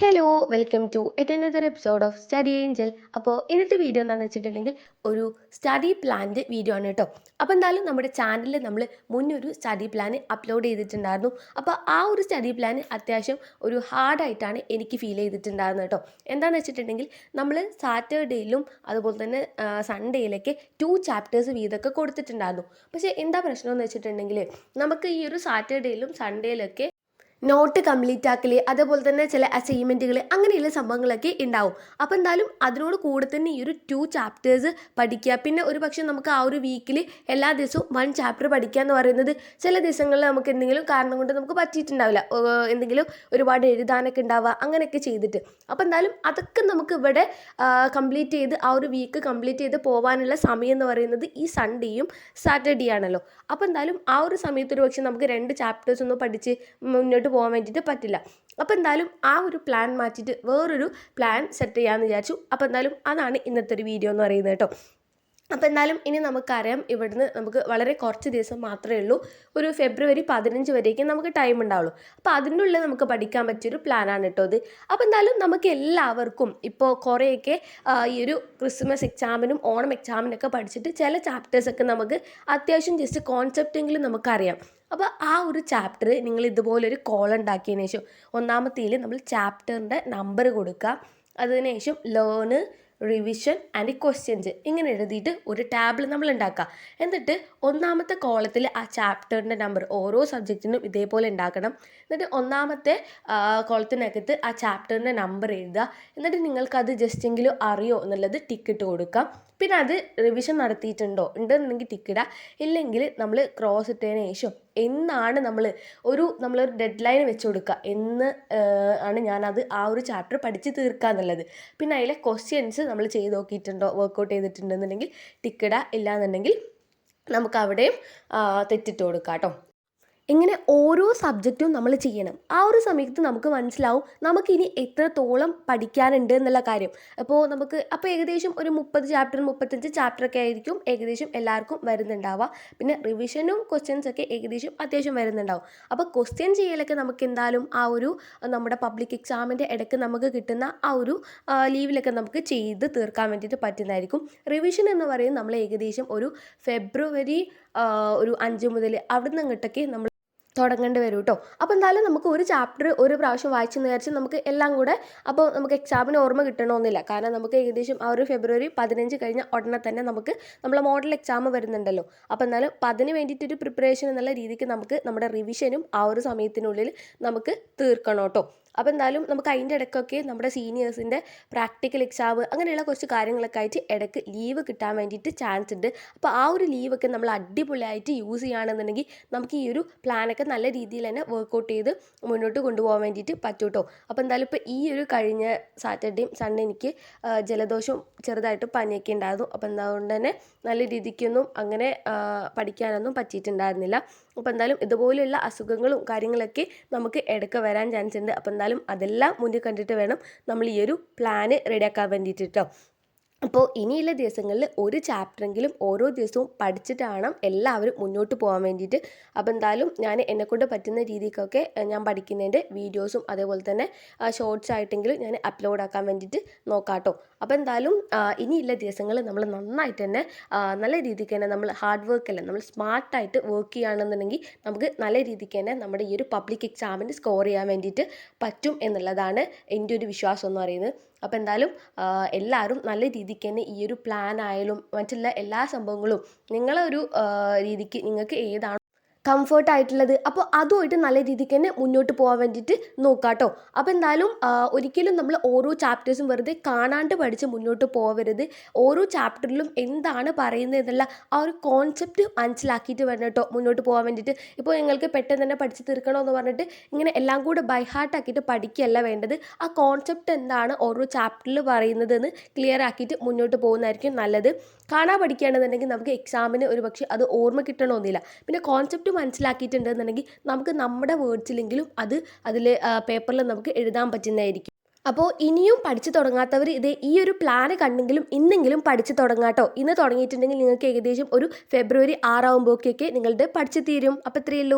Hello welcome to another episode of Study Angel. അപ്പോൾ ഇന്നത്തെ video എന്താണെന്ന് വെച്ചിട്ടുണ്ടെങ്കിൽ ഒരു സ്റ്റഡി പ്ലാൻ്റെ വീഡിയോ ആണ് കേട്ടോ. അപ്പോൾ എന്തായാലും നമ്മുടെ ചാനലിൽ നമ്മൾ മുന്നൊരു സ്റ്റഡി പ്ലാൻ അപ്ലോഡ് ചെയ്തിട്ടുണ്ടായിരുന്നു. അപ്പോൾ ആ ഒരു സ്റ്റഡി പ്ലാൻ അത്യാവശ്യം ഒരു ഹാർഡായിട്ടാണ് എനിക്ക് ഫീൽ ചെയ്തിട്ടുണ്ടായിരുന്നത് കേട്ടോ. എന്താണെന്ന് വെച്ചിട്ടുണ്ടെങ്കിൽ നമ്മൾ സാറ്റർഡേയിലും അതുപോലെ തന്നെ സൺഡേയിലൊക്കെ 2 ചാപ്റ്റേഴ്സ് വീതമൊക്കെ കൊടുത്തിട്ടുണ്ടായിരുന്നു. പക്ഷേ എന്താ പ്രശ്നമെന്ന് വെച്ചിട്ടുണ്ടെങ്കിൽ നമുക്ക് ഈ ഒരു സാറ്റർഡേയിലും സൺഡേയിലൊക്കെ നോട്ട് കംപ്ലീറ്റ് ആക്കൽ, അതേപോലെ തന്നെ ചില അസൈൻമെൻറ്റുകൾ, അങ്ങനെയുള്ള സംഭവങ്ങളൊക്കെ ഉണ്ടാവും. അപ്പോൾ എന്തായാലും അതിനോട് കൂടെ തന്നെ ഈ ഒരു 2 ചാപ്റ്റേഴ്സ് പഠിക്കുക. പിന്നെ ഒരു പക്ഷേ നമുക്ക് ആ ഒരു വീക്കിൽ എല്ലാ ദിവസവും 1 ചാപ്റ്റർ പഠിക്കുക എന്ന് പറയുന്നത് ചില ദിവസങ്ങളിൽ നമുക്ക് എന്തെങ്കിലും കാരണം കൊണ്ട് നമുക്ക് പറ്റിയിട്ടുണ്ടാവില്ല, എന്തെങ്കിലും ഒരുപാട് എഴുതാനൊക്കെ ഉണ്ടാവുക, അങ്ങനെയൊക്കെ ചെയ്തിട്ട്. അപ്പോൾ എന്തായാലും അതൊക്കെ നമുക്ക് ഇവിടെ കംപ്ലീറ്റ് ചെയ്ത് ആ ഒരു വീക്ക് കംപ്ലീറ്റ് ചെയ്ത് പോകാനുള്ള സമയം എന്ന് പറയുന്നത് ഈ സൺഡേയും സാറ്റർഡേ ആണല്ലോ. അപ്പോൾ എന്തായാലും ആ ഒരു സമയത്ത് ഒരു പക്ഷേ നമുക്ക് 2 ചാപ്റ്റേഴ്സ് ഒന്നും പഠിച്ച് മുന്നോട്ട് പോകാൻ വേണ്ടിയിട്ട് പറ്റില്ല. അപ്പോൾ എന്തായാലും ആ ഒരു പ്ലാൻ മാറ്റിയിട്ട് വേറൊരു പ്ലാൻ സെറ്റ് ചെയ്യാമെന്ന് വിചാരിച്ചു. അപ്പോൾ എന്തായാലും അതാണ് ഇന്നത്തെ ഒരു വീഡിയോ എന്ന് പറയുന്നത് കേട്ടോ. അപ്പോൾ എന്നാലും ഇനി നമുക്കറിയാം, ഇവിടുന്ന് നമുക്ക് വളരെ കുറച്ച് ദിവസം മാത്രമേ ഉള്ളൂ. ഒരു ഫെബ്രുവരി 15 വരേക്കും നമുക്ക് ടൈം ഉണ്ടാവുള്ളൂ. അപ്പോൾ അതിൻ്റെ ഉള്ളിൽ നമുക്ക് പഠിക്കാൻ പറ്റിയൊരു പ്ലാനാണ് കേട്ടോ ഇത്. അപ്പോൾ എന്തായാലും നമുക്ക് എല്ലാവർക്കും ഇപ്പോൾ കുറേയൊക്കെ ഈ ഒരു ക്രിസ്മസ് എക്സാമിനും ഓണം എക്സാമിനൊക്കെ പഠിച്ചിട്ട് ചില ചാപ്റ്റേഴ്സൊക്കെ നമുക്ക് അത്യാവശ്യം ജസ്റ്റ് കോൺസെപ്റ്റെങ്കിലും നമുക്കറിയാം. അപ്പോൾ ആ ഒരു ചാപ്റ്റർ നിങ്ങൾ ഇതുപോലൊരു കോൾ ഉണ്ടാക്കിയതിന് ശേഷം ഒന്നാമത്തേൽ നമ്മൾ ചാപ്റ്ററിൻ്റെ നമ്പർ കൊടുക്കുക. അതിനുശേഷം ലേണ്, റിവിഷൻ ആൻഡ് ക്വസ്റ്റ്യൻസ് ഇങ്ങനെ എഴുതിയിട്ട് ഒരു ടാബിൾ നമ്മൾ ഉണ്ടാക്കുക. എന്നിട്ട് ഒന്നാമത്തെ കോളത്തിൽ ആ ചാപ്റ്ററിൻ്റെ നമ്പർ ഓരോ സബ്ജക്റ്റിനും ഇതേപോലെ ഉണ്ടാക്കണം. എന്നിട്ട് ഒന്നാമത്തെ കോളത്തിനകത്ത് ആ ചാപ്റ്ററിൻ്റെ നമ്പർ എഴുതുക. എന്നിട്ട് നിങ്ങൾക്കത് ജസ്റ്റെങ്കിലും അറിയോ എന്നുള്ളത് ടിക്കിട്ട് കൊടുക്കാം. പിന്നെ അത് റിവിഷൻ നടത്തിയിട്ടുണ്ടോ ഉണ്ടെന്നുണ്ടെങ്കിൽ ടിക്കിടുക. ഇല്ലെങ്കിൽ നമ്മൾ ക്രോസ് ഇട്ടതിന് ശേഷം എന്നാണ് നമ്മളൊരു ഡെഡ് ലൈൻ വെച്ച് കൊടുക്കുക, എന്ന് ആണ് ഞാനത് ആ ഒരു ചാപ്റ്റർ പഠിച്ച് തീർക്കുക എന്നുള്ളത്. പിന്നെ അതിലെ ക്വസ്റ്റ്യൻസ് നമ്മൾ ചെയ്ത് നോക്കിയിട്ടുണ്ടോ, വർക്കൗട്ട് ചെയ്തിട്ടുണ്ടെന്നുണ്ടെങ്കിൽ ടിക്കിടുക. ഇല്ലയെന്നുണ്ടെങ്കിൽ നമുക്ക് അവിടെയും തെറ്റിട്ട് കൊടുക്കാം കേട്ടോ. ഇങ്ങനെ ഓരോ സബ്ജക്റ്റും നമ്മൾ ചെയ്യണം. ആ ഒരു സമയത്ത് നമുക്ക് മനസ്സിലാവും നമുക്കിനി എത്രത്തോളം പഠിക്കാനുണ്ട് എന്നുള്ള കാര്യം. അപ്പോൾ ഏകദേശം ഒരു 30 ചാപ്റ്റർ 35 ചാപ്റ്ററൊക്കെ ആയിരിക്കും ഏകദേശം എല്ലാവർക്കും വരുന്നുണ്ടാവുക. പിന്നെ റിവിഷനും ക്വസ്റ്റ്യൻസൊക്കെ ഏകദേശം അത്യാവശ്യം വരുന്നുണ്ടാവും. അപ്പോൾ ക്വസ്റ്റ്യൻ ചെയ്യലൊക്കെ നമുക്ക് എന്തായാലും ആ ഒരു നമ്മുടെ പബ്ലിക് എക്സാമിൻ്റെ ഇടയ്ക്ക് നമുക്ക് കിട്ടുന്ന ആ ഒരു ലീവിലൊക്കെ നമുക്ക് ചെയ്ത് തീർക്കാൻ വേണ്ടിയിട്ട് പറ്റുന്നതായിരിക്കും. റിവിഷൻ എന്ന് പറയുന്നത് നമ്മൾ ഏകദേശം ഒരു ഫെബ്രുവരി ഒരു 5 മുതൽ അവിടെ നിന്ന് അങ്ങോട്ടൊക്കെ നമ്മൾ തുടങ്ങേണ്ടി വരും കേട്ടോ. അപ്പോൾ എന്തായാലും നമുക്ക് ഒരു ചാപ്റ്റർ ഒരു പ്രാവശ്യം വായിച്ചെന്ന് വിചാരിച്ച് നമുക്ക് എല്ലാം കൂടെ അപ്പോൾ നമുക്ക് എക്സാമിന് ഓർമ്മ കിട്ടണമെന്നില്ല. കാരണം നമുക്ക് ഏകദേശം ആ ഒരു ഫെബ്രുവരി 15 കഴിഞ്ഞ ഉടനെ തന്നെ നമുക്ക് നമ്മളെ മോഡൽ എക്സാം വരുന്നുണ്ടല്ലോ. അപ്പോൾ എന്നാലും അപ്പോൾ അതിന് വേണ്ടിയിട്ടൊരു പ്രിപ്പറേഷൻ എന്നുള്ള രീതിക്ക് നമുക്ക് നമ്മുടെ റിവിഷനും ആ ഒരു സമയത്തിനുള്ളിൽ നമുക്ക് തീർക്കണം കേട്ടോ. അപ്പോൾ എന്തായാലും നമുക്ക് അതിൻ്റെ ഇടയ്ക്കൊക്കെ നമ്മുടെ സീനിയേഴ്സിൻ്റെ പ്രാക്ടിക്കൽ എക്സാം അങ്ങനെയുള്ള കുറച്ച് കാര്യങ്ങളൊക്കെ ആയിട്ട് ഇടയ്ക്ക് ലീവ് കിട്ടാൻ വേണ്ടിയിട്ട് ചാൻസ് ഉണ്ട്. അപ്പോൾ ആ ഒരു ലീവൊക്കെ നമ്മൾ അടിപൊളിയായിട്ട് യൂസ് ചെയ്യുകയാണെന്നുണ്ടെങ്കിൽ നമുക്ക് ഈ ഒരു പ്ലാനൊക്കെ നല്ല രീതിയിൽ തന്നെ വർക്കൗട്ട് ചെയ്ത് മുന്നോട്ട് കൊണ്ടുപോകാൻ വേണ്ടിയിട്ട് പറ്റും കേട്ടോ. അപ്പോൾ എന്തായാലും ഇപ്പോൾ ഈ ഒരു കഴിഞ്ഞ സാറ്റർഡേയും സൺഡേ എനിക്ക് ജലദോഷവും ചെറുതായിട്ട് പനിയൊക്കെ ഉണ്ടായിരുന്നു. അപ്പോൾ അതുകൊണ്ട് തന്നെ നല്ല രീതിക്കൊന്നും അങ്ങനെ പഠിക്കാനൊന്നും പറ്റിയിട്ടുണ്ടായിരുന്നില്ല. അപ്പോൾ എന്തായാലും ഇതുപോലെയുള്ള അസുഖങ്ങളും കാര്യങ്ങളൊക്കെ നമുക്ക് ഇടയ്ക്ക് വരാൻ ചാൻസ് ഉണ്ട്. അപ്പോൾ എന്തായാലും അതെല്ലാം മുന്നിൽ കണ്ടിട്ട് വേണം നമ്മൾ ഈ ഒരു പ്ലാന് റെഡിയാക്കാൻ വേണ്ടിയിട്ട് കേട്ടോ. അപ്പോൾ ഇനിയുള്ള ദിവസങ്ങളിൽ ഒരു ചാപ്റ്ററെങ്കിലും ഓരോ ദിവസവും പഠിച്ചിട്ട് വേണം എല്ലാവരും മുന്നോട്ട് പോകാൻ വേണ്ടിയിട്ട്. അപ്പോൾ എന്തായാലും ഞാൻ എന്നെക്കൊണ്ട് പറ്റുന്ന രീതിക്കൊക്കെ ഞാൻ പഠിക്കുന്നതിൻ്റെ വീഡിയോസും അതേപോലെ തന്നെ ഷോർട്സ് ആയിട്ടെങ്കിലും ഞാൻ അപ്ലോഡ് ആക്കാൻ വേണ്ടിയിട്ട് നോക്കാം കേട്ടോ. അപ്പോൾ എന്തായാലും ഇനിയുള്ള ദിവസങ്ങൾ നമ്മൾ നന്നായിട്ട് തന്നെ നല്ല രീതിക്ക് തന്നെ നമ്മൾ ഹാർഡ് വർക്ക് അല്ല, നമ്മൾ സ്മാർട്ടായിട്ട് വർക്ക് ചെയ്യുകയാണെന്നുണ്ടെങ്കിൽ നമുക്ക് നല്ല രീതിക്ക് തന്നെ നമ്മുടെ ഈ ഒരു പബ്ലിക് എക്സാമിന് സ്കോർ ചെയ്യാൻ വേണ്ടിയിട്ട് പറ്റും എന്നുള്ളതാണ് എൻ്റെ ഒരു വിശ്വാസം എന്ന് പറയുന്നത്. അപ്പോൾ എന്തായാലും എല്ലാവരും നല്ല രീതിക്ക് തന്നെ ഈ ഒരു പ്ലാൻ ആയാലും മറ്റുള്ള എല്ലാ സംഭവങ്ങളും നിങ്ങളൊരു രീതിക്ക് നിങ്ങൾക്ക് ഏതാണ് കംഫർട്ടായിട്ടുള്ളത് അപ്പോൾ അതുമായിട്ട് നല്ല രീതിക്ക് തന്നെ മുന്നോട്ട് പോകാൻ വേണ്ടിയിട്ട് നോക്കാം കേട്ടോ. അപ്പോൾ എന്തായാലും ഒരിക്കലും നമ്മൾ ഓരോ ചാപ്റ്റേഴ്സും വെറുതെ കാണാണ്ട് പഠിച്ച് മുന്നോട്ട് പോകരുത്. ഓരോ ചാപ്റ്ററിലും എന്താണ് പറയുന്നത് എന്നുള്ള ആ ഒരു കോൺസെപ്റ്റ് മനസ്സിലാക്കിയിട്ട് വേണം കേട്ടോ മുന്നോട്ട് പോകാൻ വേണ്ടിയിട്ട്. ഇപ്പോൾ നിങ്ങൾക്ക് പെട്ടെന്ന് തന്നെ പഠിച്ച് തീർക്കണമെന്ന് പറഞ്ഞിട്ട് ഇങ്ങനെ എല്ലാം കൂടെ ബൈ ഹാർട്ടാക്കിയിട്ട് പഠിക്കുകയല്ല വേണ്ടത്. ആ കോൺസെപ്റ്റ് എന്താണ് ഓരോ ചാപ്റ്ററിൽ പറയുന്നതെന്ന് ക്ലിയർ ആക്കിയിട്ട് മുന്നോട്ട് പോകുന്നതായിരിക്കും നല്ലത്. കാണാൻ പഠിക്കുകയാണെന്നുണ്ടെങ്കിൽ നമുക്ക് എക്സാമിന് ഒരു പക്ഷേ അത് ഓർമ്മ കിട്ടണമെന്നില്ല. പിന്നെ കോൺസെപ്റ്റ് മനസ്സിലാക്കിയിട്ടുണ്ടെന്നുണ്ടെങ്കിൽ നമുക്ക് നമ്മുടെ വേർഡ്സിലെങ്കിലും അതിൽ പേപ്പറിൽ നമുക്ക് എഴുതാൻ പറ്റുന്നതായിരിക്കും. അപ്പോൾ ഇനിയും പഠിച്ചു തുടങ്ങാത്തവർ ഈ ഒരു പ്ലാന് കണ്ടെങ്കിലും ഇന്നെങ്കിലും പഠിച്ചു തുടങ്ങാം കേട്ടോ. ഇന്ന് തുടങ്ങിയിട്ടുണ്ടെങ്കിൽ നിങ്ങൾക്ക് ഏകദേശം ഒരു ഫെബ്രുവരി 6 ആകുമ്പോഴേക്കൊക്കെ നിങ്ങളുടെ പഠിച്ചു തീരും. അപ്പോൾ ഇത്രയേ ഉള്ളൂ.